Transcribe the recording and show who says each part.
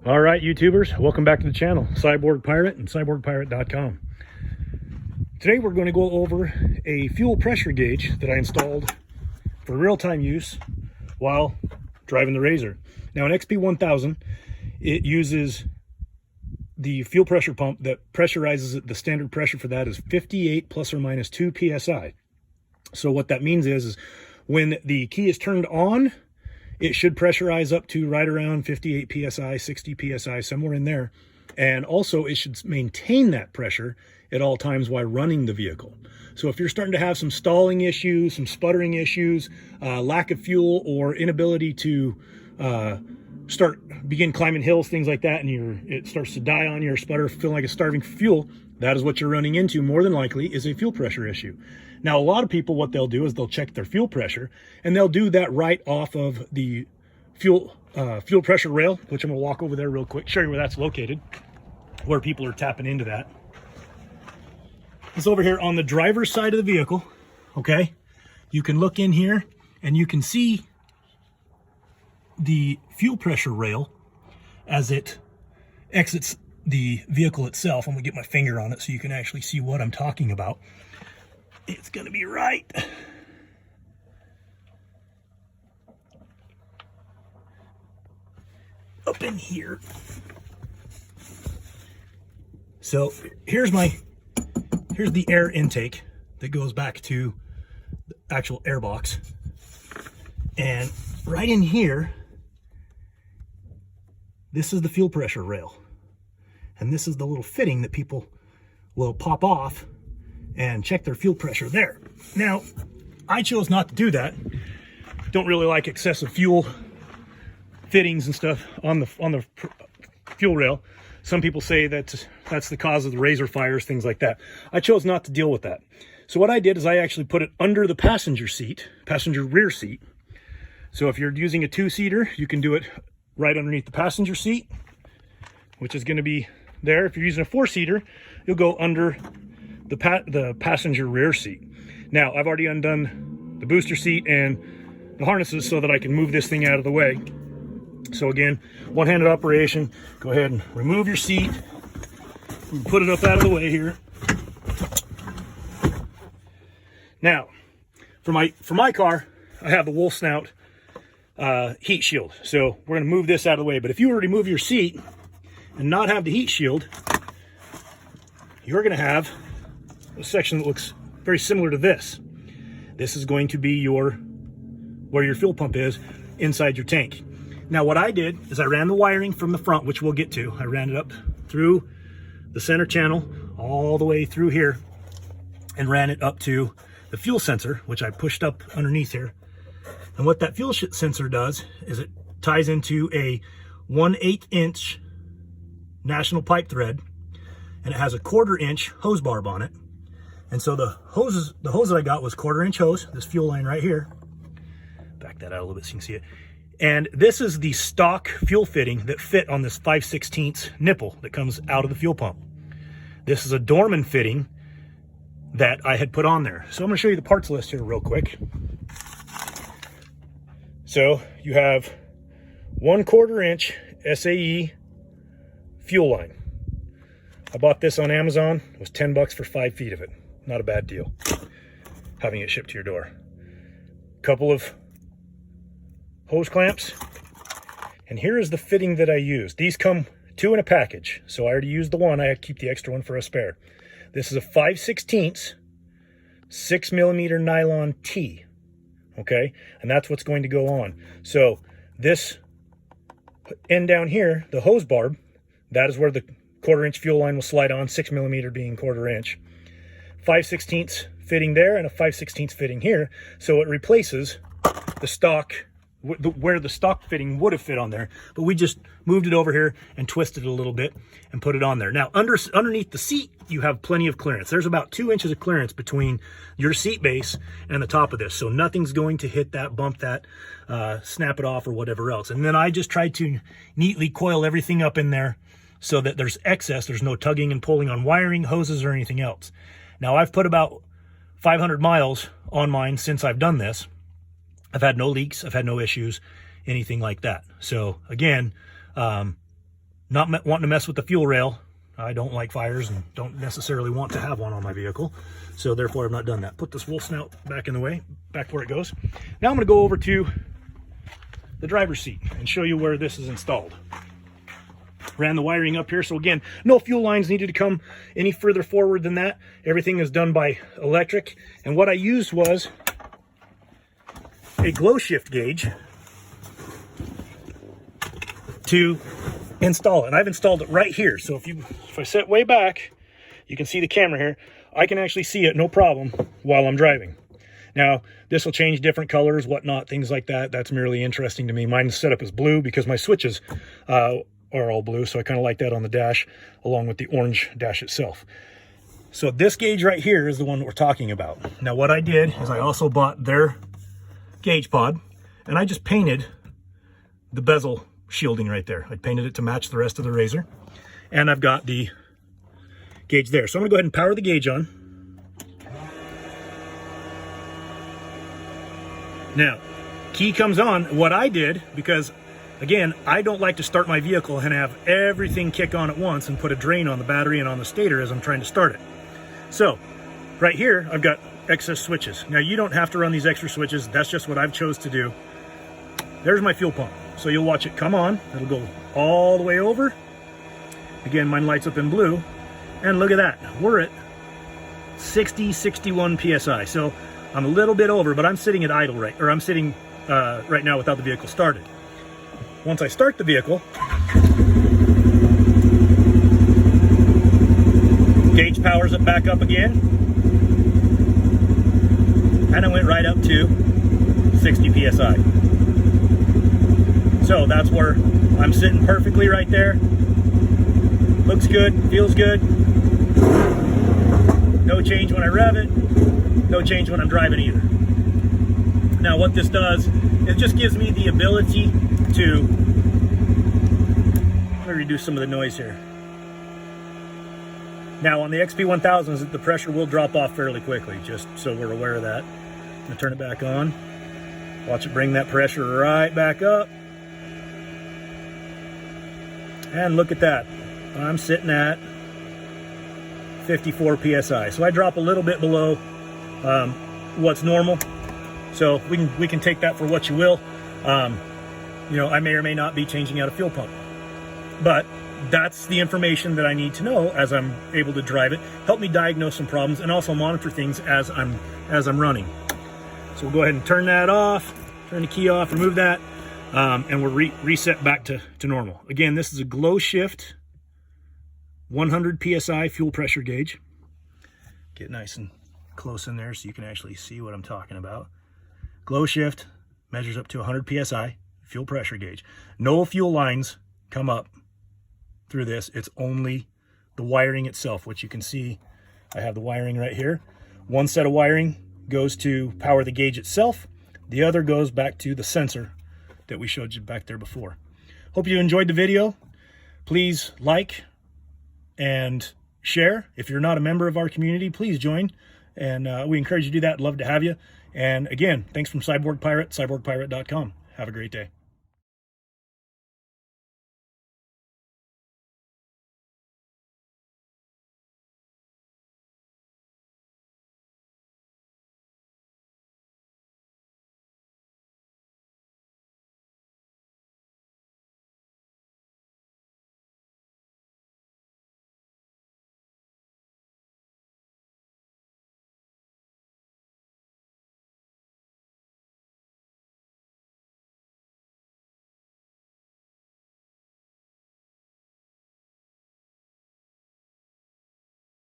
Speaker 1: All right, YouTubers, welcome back to the channel, Cyborg Pirate and cyborgpirate.com. Today we're going to go over a fuel pressure gauge that I installed for real-time use while driving the Razor. Now, an XP1000, it uses the fuel pressure pump that pressurizes it. The standard pressure for that is 58 plus or minus 2 psi. So what that means is when the key is turned on, it should pressurize up to right around 58 psi, 60 psi, somewhere in there. And also it should maintain that pressure at all times while running the vehicle. So if you're starting to have some stalling issues, some sputtering issues, lack of fuel, or inability to begin climbing hills, things like that, and it starts to die on you or sputter, feeling like it's starving for fuel, that is what you're running into more than likely is a fuel pressure issue. Now, a lot of people, what they'll do is they'll check their fuel pressure, and they'll do that right off of the fuel pressure rail, which I'm gonna walk over there real quick, show you where that's located, where people are tapping into that. It's over here on the driver's side of the vehicle, okay? You can look in here and you can see the fuel pressure rail as it exits the vehicle itself. I'm gonna get my finger on it so you can actually see what I'm talking about. It's gonna be right up in here. So here's the air intake that goes back to the actual air box. And right in here, this is the fuel pressure rail. And this is the little fitting that people will pop off and check their fuel pressure there. Now, I chose not to do that. Don't really like excessive fuel fittings and stuff on the fuel rail. Some people say that that's the cause of the Razor fires, things like that. I chose not to deal with that. So what I did is I actually put it under the passenger rear seat. So if you're using a two-seater, you can do it right underneath the passenger seat, which is going to be there. If you're using a four-seater, you'll go under the passenger rear seat. Now, I've already undone the booster seat and the harnesses so that I can move this thing out of the way. So again, one-handed operation. Go ahead and remove your seat. Put it up out of the way here. Now, for my car, I have the wolf snout heat shield. So we're going to move this out of the way. But if you were to remove your seat and not have the heat shield, you're going to have a section that looks very similar to this. This is going to be where your fuel pump is inside your tank. Now, what I did is I ran the wiring from the front, which we'll get to. I ran it up through the center channel all the way through here and ran it up to the fuel sensor, which I pushed up underneath here. And what that fuel sensor does is it ties into a 1/8 inch national pipe thread, and it has a 1/4 inch hose barb on it. And so the hose that I got was 1/4 inch hose, this fuel line right here. Back that out a little bit so you can see it. And this is the stock fuel fitting that fit on this 5/16 nipple that comes out of the fuel pump. This is a Dorman fitting that I had put on there. So I'm gonna show you the parts list here real quick. So you have 1/4 inch SAE fuel line. I bought this on Amazon. It was 10 bucks for 5 feet of it. Not a bad deal, having it shipped to your door. Couple of hose clamps. And here is the fitting that I used. These come 2 in a package. So I already used the one. I keep the extra one for a spare. This is a 5/16 6mm nylon T. Okay, and that's what's going to go on. So this end down here, the hose barb, that is where the 1/4 inch fuel line will slide on, 6mm being 1/4 inch. 5/16 fitting there and a 5/16 fitting here. So it replaces the stock, where the stock fitting would have fit on there, but we just moved it over here and twisted it a little bit and put it on there. Now, underneath the seat, you have plenty of clearance. There's about 2 inches of clearance between your seat base and the top of this, so nothing's going to hit that, bump that, snap it off, or whatever else. And then I just tried to neatly coil everything up in there so that there's excess, there's no tugging and pulling on wiring, hoses, or anything else. Now, I've put about 500 miles on mine since I've done this. I've had no leaks, I've had no issues, anything like that. So again, Not wanting to mess with the fuel rail. I don't like fires and don't necessarily want to have one on my vehicle. So therefore I've not done that. Put this wolf snout back in the way, back where it goes. Now I'm gonna go over to the driver's seat and show you where this is installed. Ran the wiring up here. So again, no fuel lines needed to come any further forward than that. Everything is done by electric. And what I used was a glow shift gauge to install it. And I've installed it right here. So if I sit way back, you can see the camera here. I can actually see it no problem while I'm driving. Now, this will change different colors, whatnot, things like that. That's merely interesting to me. Mine's set up as blue because my switches are all blue. So I kind of like that on the dash along with the orange dash itself. So this gauge right here is the one that we're talking about. Now, what I did is I also bought their gauge pod and I just painted the bezel shielding right there. I painted it to match the rest of the Razor, and I've got the gauge there. So I'm gonna go ahead and power the gauge on. Now, key comes on. What I did, because again, I don't like to start my vehicle and have everything kick on at once and put a drain on the battery and on the stator as I'm trying to start it. So right here, I've got excess switches. Now, you don't have to run these extra switches. That's just what I've chose to do. There's my fuel pump. So you'll watch it come on. It'll go all the way over. Again, mine lights up in blue. And look at that. We're at 60, 61 PSI. So I'm a little bit over, but I'm sitting at idle I'm sitting right now without the vehicle started. Once I start the vehicle, gauge powers it back up again. And I went right up to 60 PSI. So that's where I'm sitting perfectly right there. Looks good, feels good. No change when I rev it, no change when I'm driving either. Now what this does, it just gives me the ability to, let me reduce some of the noise here. Now on the XP1000s, the pressure will drop off fairly quickly, just so we're aware of that. I'm gonna turn it back on. Watch it bring that pressure right back up. And look at that. I'm sitting at 54 PSI. So I drop a little bit below what's normal. So we can take that for what you will. You know, I may or may not be changing out a fuel pump. But that's the information that I need to know as I'm able to drive it. Help me diagnose some problems and also monitor things as I'm running. So we'll go ahead and turn that off, turn the key off, remove that. And we're reset back to normal. Again, this is a glow shift 100 PSI fuel pressure gauge. Get nice and close in there so you can actually see what I'm talking about. Glow shift measures up to 100 PSI fuel pressure gauge. No fuel lines come up through this. It's only the wiring itself, which you can see. I have the wiring right here. One set of wiring goes to power the gauge itself. The other goes back to the sensor that we showed you back there before. Hope you enjoyed the video. Please like and share. If you're not a member of our community, please join. And we encourage you to do that. Love to have you. And again, thanks from Cyborg Pirate, cyborgpirate.com. Have a great day.